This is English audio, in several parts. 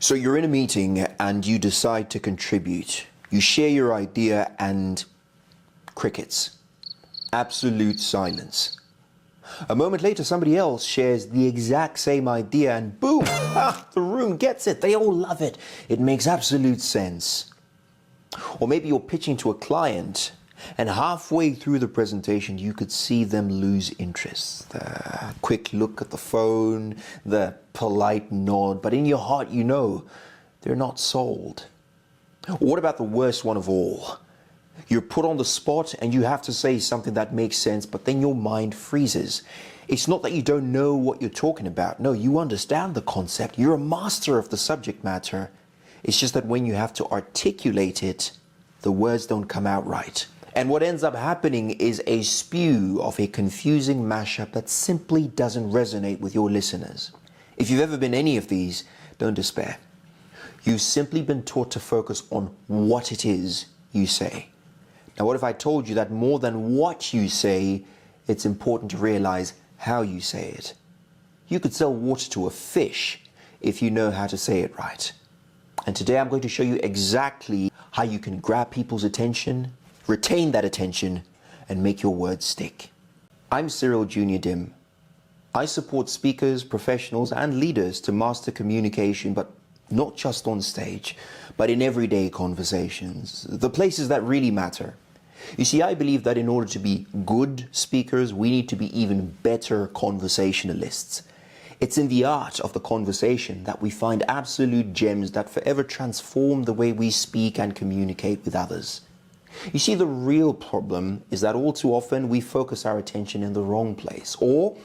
So you're in a meeting and you decide to contribute. You share your idea and crickets. Absolute silence. A moment later, somebody else shares the exact same idea and boom, the room gets it. They all love it. It makes absolute sense. Or maybe you're pitching to a client and halfway through the presentation, you could see them lose interest. The quick look at the phone, the polite nod, but in your heart, you know they're not sold. Or what about the worst one of all? You're put on the spot and you have to say something that makes sense, but then your mind freezes. It's not that you don't know what you're talking about. No, you understand the concept. You're a master of the subject matter. It's just that when you have to articulate it, the words don't come out right. And what ends up happening is a spew of a confusing mashup that simply doesn't resonate with your listeners. If you've ever been any of these, don't despair. You've simply been taught to focus on what it is you say. Now, what if I told you that more than what you say, it's important to realize how you say it? You could sell water to a fish if you know how to say it right. And today I'm going to show you exactly how you can grab people's attention, retain that attention, and make your words stick. I'm Cyril Jr. Dim. I support speakers, professionals, and leaders to master communication, but not just on stage, but in everyday conversations, the places that really matter. You see, I believe that in order to be good speakers, we need to be even better conversationalists. It's in the art of the conversation that we find absolute gems that forever transform the way we speak and communicate with others. You see, the real problem is that all too often we focus our attention in the wrong place, or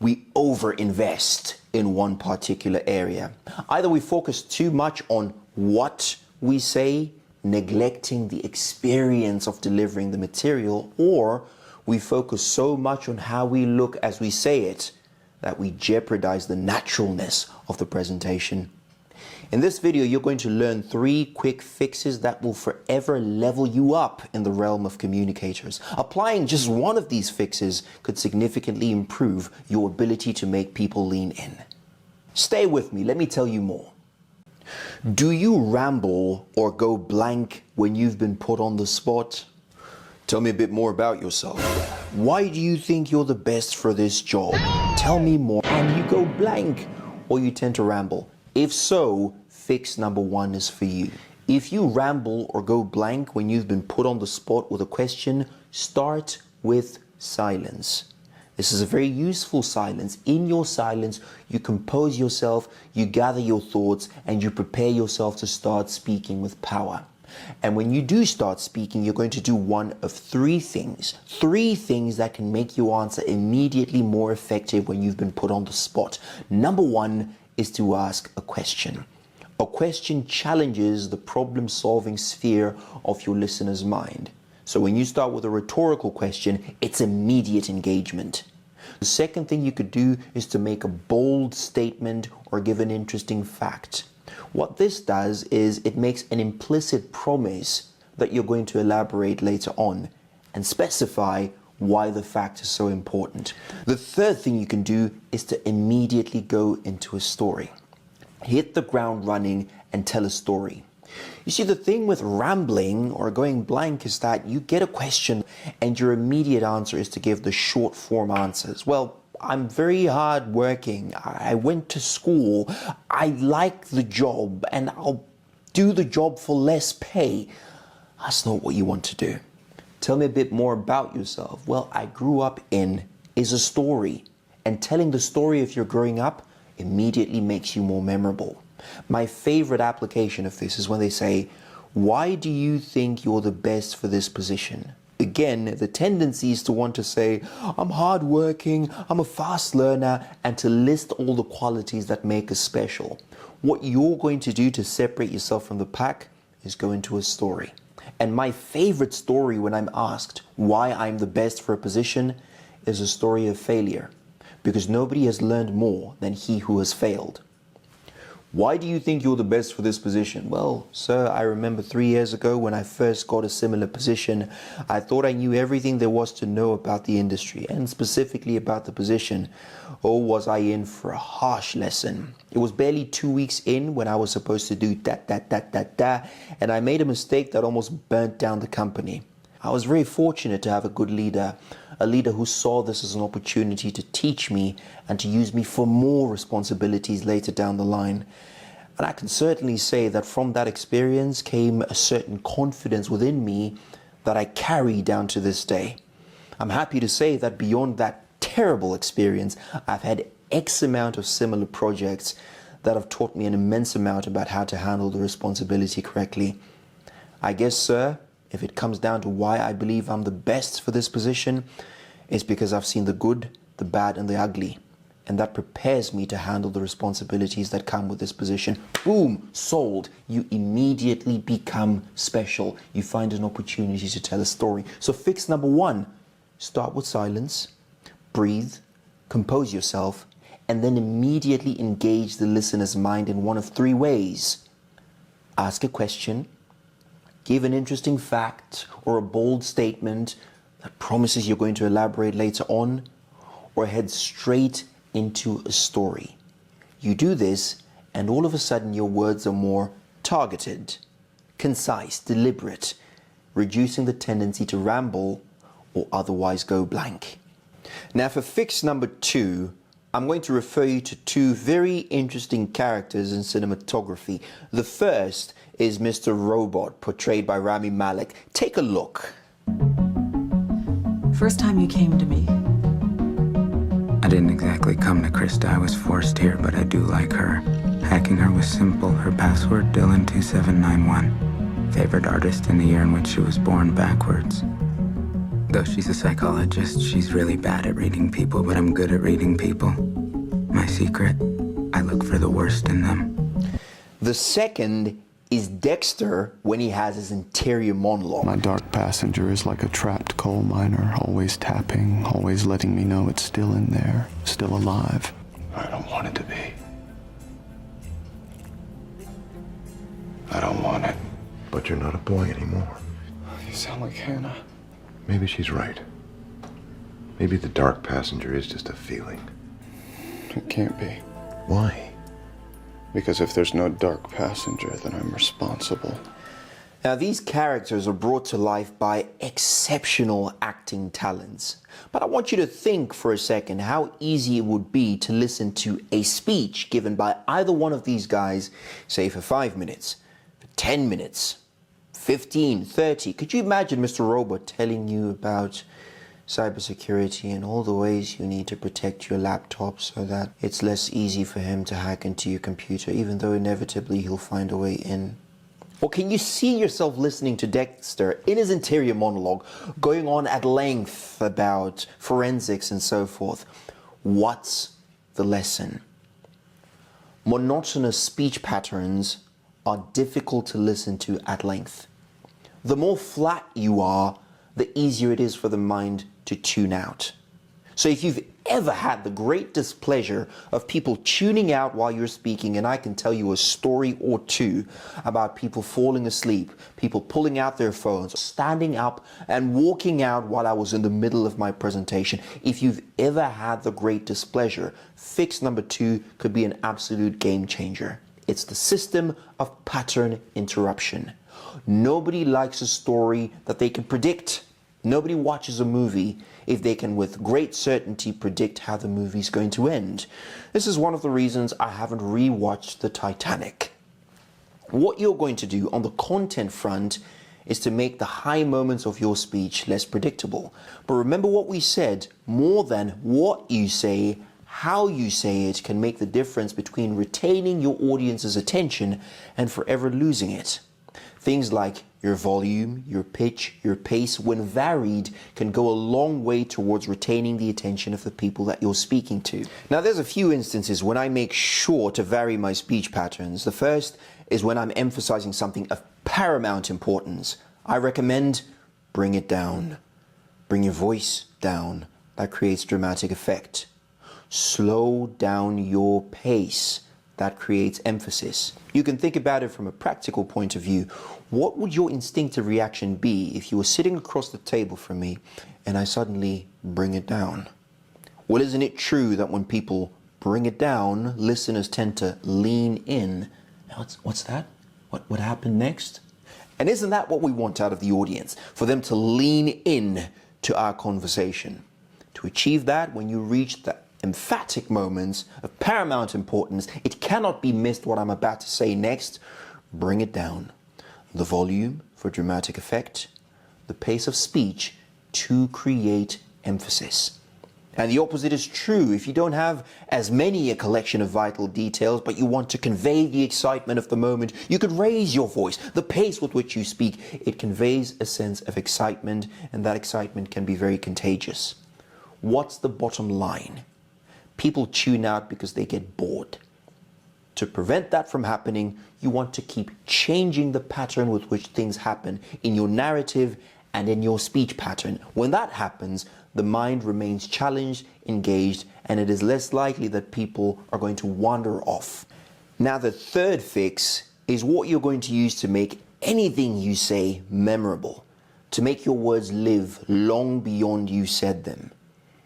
we overinvest in one particular area. Either we focus too much on what we say, neglecting the experience of delivering the material, or we focus so much on how we look as we say it that we jeopardize the naturalness of the presentation. In this video, you're going to learn 3 quick fixes that will forever level you up in the realm of communicators. Applying just one of these fixes could significantly improve your ability to make people lean in. Stay with me, let me tell you more. Do you ramble or go blank when you've been put on the spot? Tell me a bit more about yourself. Why do you think you're the best for this job? Tell me more. And you go blank, or you tend to ramble. If so, fix number 1 is for you. If you ramble or go blank when you've been put on the spot with a question, start with silence. This is a very useful silence. In your silence, you compose yourself, you gather your thoughts, and you prepare yourself to start speaking with power. And when you do start speaking, you're going to do one of 3 things. 3 things that can make your answer immediately more effective when you've been put on the spot. Number 1 is to ask a question. A question challenges the problem-solving sphere of your listener's mind. So when you start with a rhetorical question, it's immediate engagement. The second thing you could do is to make a bold statement or give an interesting fact. What this does is it makes an implicit promise that you're going to elaborate later on and specify why the fact is so important. The third thing you can do is to immediately go into a story. Hit the ground running and tell a story. You see, the thing with rambling or going blank is that you get a question and your immediate answer is to give the short form answers. Well, I'm very hard working. I went to school. I like the job and I'll do the job for less pay. That's not what you want to do. Tell me a bit more about yourself. Well, I grew up in is a story, and telling the story of your growing up immediately makes you more memorable. My favorite application of this is when they say, why do you think you're the best for this position? Again, the tendency is to want to say, I'm hardworking, I'm a fast learner, and to list all the qualities that make us special. What you're going to do to separate yourself from the pack is go into a story. And my favorite story when I'm asked why I'm the best for a position is a story of failure, because nobody has learned more than he who has failed. Why do you think you're the best for this position? Well, sir, I remember 3 years ago when I first got a similar position, I thought I knew everything there was to know about the industry and specifically about the position. Oh, was I in for a harsh lesson. It was barely 2 weeks in when I was supposed to do that, and I made a mistake that almost burnt down the company. I was very fortunate to have a good leader, a leader who saw this as an opportunity to teach me and to use me for more responsibilities later down the line. And I can certainly say that from that experience came a certain confidence within me that I carry down to this day. I'm happy to say that beyond that terrible experience, I've had X amount of similar projects that have taught me an immense amount about how to handle the responsibility correctly. I guess, sir, if it comes down to why I believe I'm the best for this position, it's because I've seen the good, the bad, and the ugly. And that prepares me to handle the responsibilities that come with this position. Boom, sold. You immediately become special. You find an opportunity to tell a story. So fix number 1, start with silence, breathe, compose yourself, and then immediately engage the listener's mind in one of 3 ways. Ask a question, give an interesting fact or a bold statement that promises you're going to elaborate later on, or head straight into a story. You do this, and all of a sudden your words are more targeted, concise, deliberate, reducing the tendency to ramble or otherwise go blank. Now for fix number 2, I'm going to refer you to 2 very interesting characters in cinematography. The first is Mr. Robot, portrayed by Rami Malek. Take a look. First time you came to me. I didn't exactly come to Krista. I was forced here, but I do like her. Hacking her was simple. Her password, Dylan2791. Favorite artist in the year in which she was born backwards. Though she's a psychologist, she's really bad at reading people, but I'm good at reading people. My secret, I look for the worst in them. The second is Dexter when he has his interior monologue. My dark passenger is like a trapped coal miner, always tapping, always letting me know it's still in there, still alive. I don't want it to be. I don't want it. But you're not a boy anymore. You sound like Hannah. Maybe she's right. Maybe the dark passenger is just a feeling. It can't be. Why? Because if there's no dark passenger, then I'm responsible. Now these characters are brought to life by exceptional acting talents. But I want you to think for a second how easy it would be to listen to a speech given by either one of these guys, say for 5 minutes, for 10 minutes, 15, 30. Could you imagine Mr. Robot telling you about cybersecurity and all the ways you need to protect your laptop so that it's less easy for him to hack into your computer, even though inevitably he'll find a way in? Or can you see yourself listening to Dexter in his interior monologue, going on at length about forensics and so forth? What's the lesson? Monotonous speech patterns are difficult to listen to at length. The more flat you are, the easier it is for the mind to tune out. So if you've ever had the great displeasure of people tuning out while you're speaking, and I can tell you a story or 2 about people falling asleep, people pulling out their phones, standing up and walking out while I was in the middle of my presentation. If you've ever had the great displeasure, fix number 2 could be an absolute game changer. It's the system of pattern interruption. Nobody likes a story that they can predict. Nobody watches a movie if they can with great certainty predict how the movie's going to end. This is one of the reasons I haven't rewatched the Titanic. What you're going to do on the content front is to make the high moments of your speech less predictable. But remember what we said, more than what you say, how you say it can make the difference between retaining your audience's attention and forever losing it. Things like your volume, your pitch, your pace, when varied, can go a long way towards retaining the attention of the people that you're speaking to. Now, there's a few instances when I make sure to vary my speech patterns. The first is when I'm emphasizing something of paramount importance. I recommend bring it down. Bring your voice down. That creates dramatic effect. Slow down your pace. that creates emphasis. You can think about it from a practical point of view. What would your instinctive reaction be if you were sitting across the table from me and I suddenly bring it down? Well, isn't it true that when people bring it down, listeners tend to lean in? What's that? What happened next? And isn't that what we want out of the audience? For them to lean in to our conversation. To achieve that, when you reach the emphatic moments of paramount importance, it cannot be missed what I'm about to say next. Bring it down. The volume for dramatic effect, the pace of speech to create emphasis. And the opposite is true. If you don't have as many a collection of vital details, but you want to convey the excitement of the moment, you could raise your voice. The pace with which you speak, it conveys a sense of excitement, and that excitement can be very contagious. What's the bottom line? People tune out because they get bored. To prevent that from happening, you want to keep changing the pattern with which things happen in your narrative and in your speech pattern. When that happens, the mind remains challenged, engaged, and it is less likely that people are going to wander off. Now, the third fix is what you're going to use to make anything you say memorable, to make your words live long beyond you said them.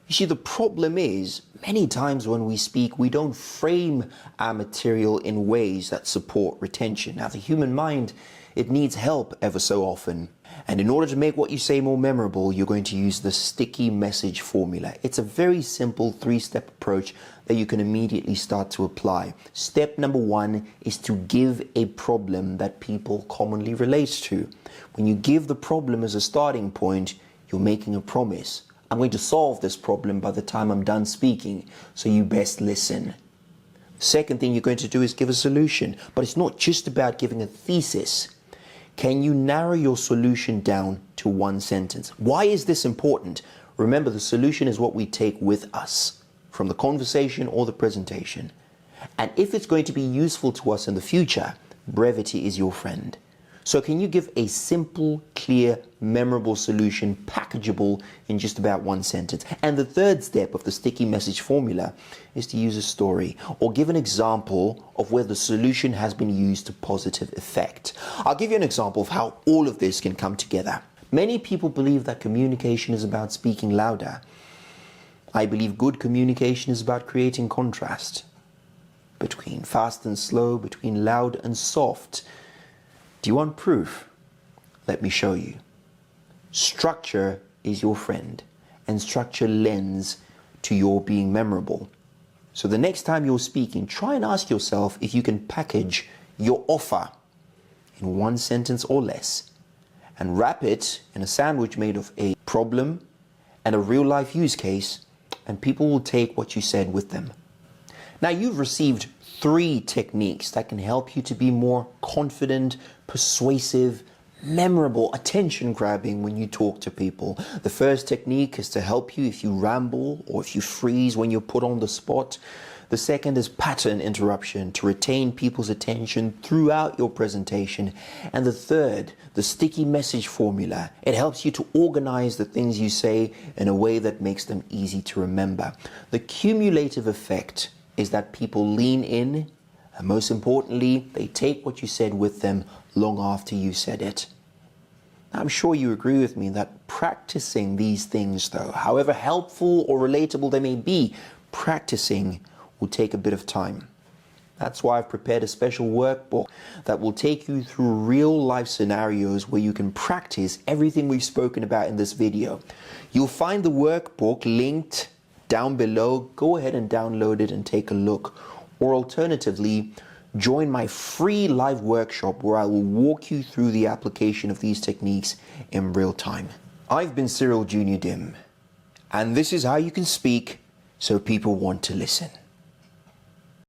You see, the problem is, many times when we speak, we don't frame our material in ways that support retention. Now, the human mind, it needs help ever so often. And in order to make what you say more memorable, you're going to use the sticky message formula. It's a very simple 3-step approach that you can immediately start to apply. Step number 1 is to give a problem that people commonly relate to. When you give the problem as a starting point, you're making a promise. I'm going to solve this problem by the time I'm done speaking, so you best listen. Second thing you're going to do is give a solution, but it's not just about giving a thesis. Can you narrow your solution down to one sentence? Why is this important? Remember, the solution is what we take with us from the conversation or the presentation. And if it's going to be useful to us in the future, brevity is your friend. So can you give a simple, clear, memorable solution, packageable in just about one sentence? And the third step of the sticky message formula is to use a story or give an example of where the solution has been used to positive effect. I'll give you an example of how all of this can come together. Many people believe that communication is about speaking louder. I believe good communication is about creating contrast between fast and slow, between loud and soft. Do you want proof? Let me show you. Structure is your friend, and structure lends to your being memorable. So the next time you're speaking, try and ask yourself if you can package your offer in one sentence or less and wrap it in a sandwich made of a problem and a real life use case, and people will take what you said with them. Now, you've received 3 techniques that can help you to be more confident, persuasive, memorable, attention-grabbing when you talk to people. The first technique is to help you if you ramble or if you freeze when you're put on the spot. The second is pattern interruption, to retain people's attention throughout your presentation. And the third, the sticky message formula. It helps you to organize the things you say in a way that makes them easy to remember. The cumulative effect is that people lean in, and most importantly, they take what you said with them long after you said it. I'm sure you agree with me that practicing these things, though, however helpful or relatable they may be, practicing will take a bit of time. That's why I've prepared a special workbook that will take you through real life scenarios where you can practice everything we've spoken about in this video. You'll find the workbook linked down below. Go ahead and download it and take a look. Or alternatively, join my free live workshop where I will walk you through the application of these techniques in real time. I've been Cyril Jr. Dim, and this is how you can speak so people want to listen.